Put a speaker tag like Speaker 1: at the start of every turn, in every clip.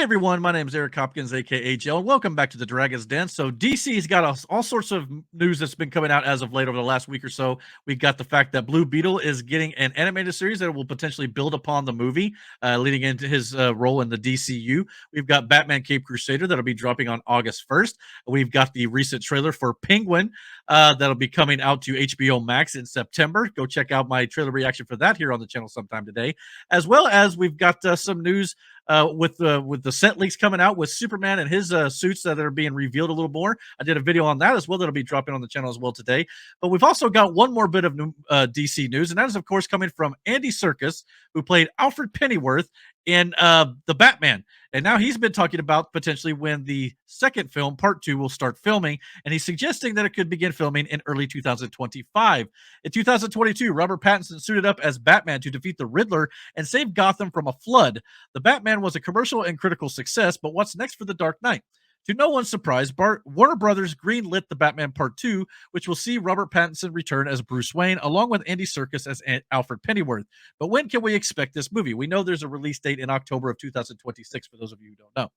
Speaker 1: everyone, my name is Eric Hopkins, aka JEL, and welcome back to the Dragon's Den. So DC's got all sorts of news that's been coming out as of late over the last week or so. We've got the fact that Blue Beetle is getting an animated series that will potentially build upon the movie, leading into his role in the DCU. We've got Batman Cape Crusader that'll be dropping on August 1st. We've got the recent trailer for Penguin that'll be coming out to HBO Max in September. Go check out my trailer reaction for that here on the channel sometime today. As well as we've got some news with the set leaks coming out with Superman and his suits that are being revealed a little more. I did a video on that as well that'll be dropping on the channel as well today. But we've also got one more bit of new DC news, and that is, of course, coming from Andy Serkis, who played Alfred Pennyworth in the Batman. And now he's been talking about potentially when the second film, part 2, will start filming, and he's suggesting that it could begin filming in early 2025. In 2022, Robert Pattinson suited up as Batman to defeat the Riddler and save Gotham from a flood. The Batman was a commercial and critical success, but what's next for The Dark Knight? To no one's surprise, Warner Brothers greenlit the Batman Part 2, which will see Robert Pattinson return as Bruce Wayne, along with Andy Serkis as Alfred Pennyworth. But when can we expect this movie? We know there's a release date in October of 2026, for those of you who don't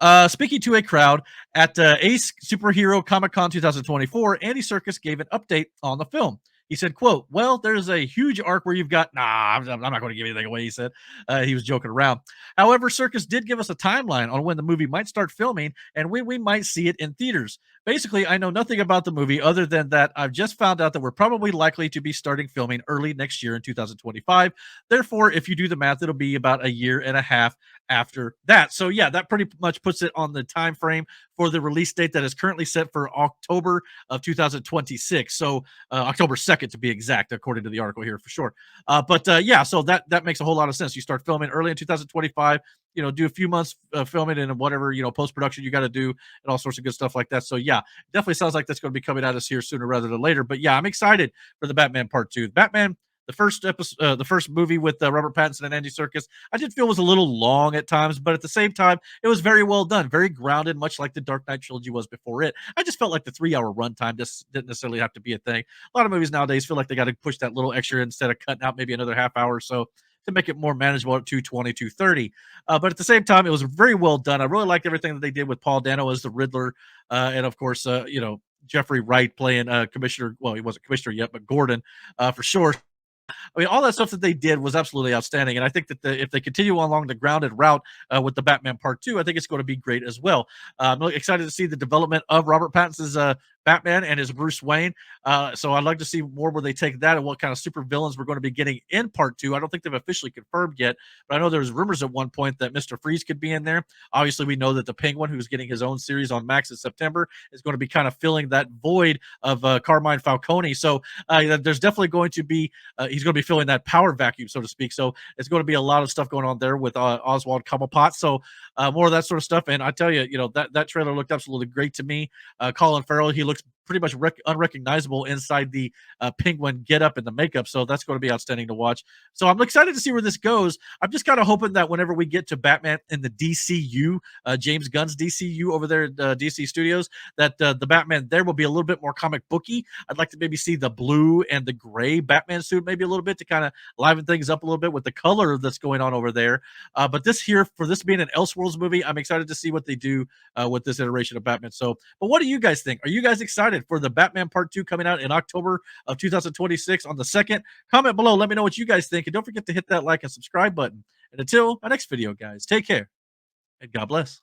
Speaker 1: know. Speaking to a crowd at Ace Superhero Comic-Con 2024, Andy Serkis gave an update on the film. He said, quote, "Well, there's a huge arc where you've got," I'm not going to give anything away, he said. He was joking around. However, Serkis did give us a timeline on when the movie might start filming and when we might see it in theaters. Basically, I know nothing about the movie other than that I've just found out that we're probably likely to be starting filming early next year in 2025. Therefore, if you do the math, it'll be about a year and a half after that. So yeah, that pretty much puts it on the time frame for the release date that is currently set for October of 2026. So October 2nd to be exact, according to the article here for sure. Yeah, so that makes a whole lot of sense. You start filming early in 2025, do a few months filming and whatever, post-production you got to do and all sorts of good stuff like that. So yeah, definitely sounds like that's going to be coming at us here sooner rather than later. But yeah, I'm excited for the Batman Part 2. Batman, the first episode, the first movie with Robert Pattinson and Andy Serkis, I did feel was a little long at times, but at the same time, it was very well done, very grounded, much like the Dark Knight trilogy was before it. I just felt like the 3-hour runtime just didn't necessarily have to be a thing. A lot of movies nowadays feel like they got to push that little extra instead of cutting out maybe another half hour or so to make it more manageable at 220, 230. But at the same time, it was very well done. I really liked everything that they did with Paul Dano as the Riddler, and of course, Jeffrey Wright playing Commissioner. Well, he wasn't Commissioner yet, but Gordon for sure. I mean, all that stuff that they did was absolutely outstanding, and I think that if they continue along the grounded route with the Batman Part 2, I think it's going to be great as well. I'm really excited to see the development of Robert Pattinson's Batman and his Bruce Wayne. So I'd like to see more where they take that and what kind of super villains we're going to be getting in Part 2. I don't think they've officially confirmed yet, but I know there was rumors at one point that Mr. Freeze could be in there. Obviously, we know that the Penguin, who's getting his own series on Max in September, is going to be kind of filling that void of Carmine Falcone. So there's definitely going to be he's going to be filling that power vacuum, so to speak. So it's going to be a lot of stuff going on there with Oswald Cobblepot. So more of that sort of stuff. And I tell you, that trailer looked absolutely great to me. Colin Farrell, he looks pretty much unrecognizable inside the Penguin getup and the makeup. So that's going to be outstanding to watch. So I'm excited to see where this goes. I'm just kind of hoping that whenever we get to Batman in the DCU, James Gunn's DCU over there at DC Studios, that the Batman there will be a little bit more comic booky. I'd like to maybe see the blue and the gray Batman suit maybe a little bit to kind of liven things up a little bit with the color that's going on over there. But this here, for this being an Elseworlds movie, I'm excited to see what they do with this iteration of Batman. So, but what do you guys think? Are you guys excited for the Batman Part 2 coming out in October of 2026 on the 2nd? Comment below. Let me know what you guys think. And don't forget to hit that like and subscribe button. And until our next video, guys, take care and God bless.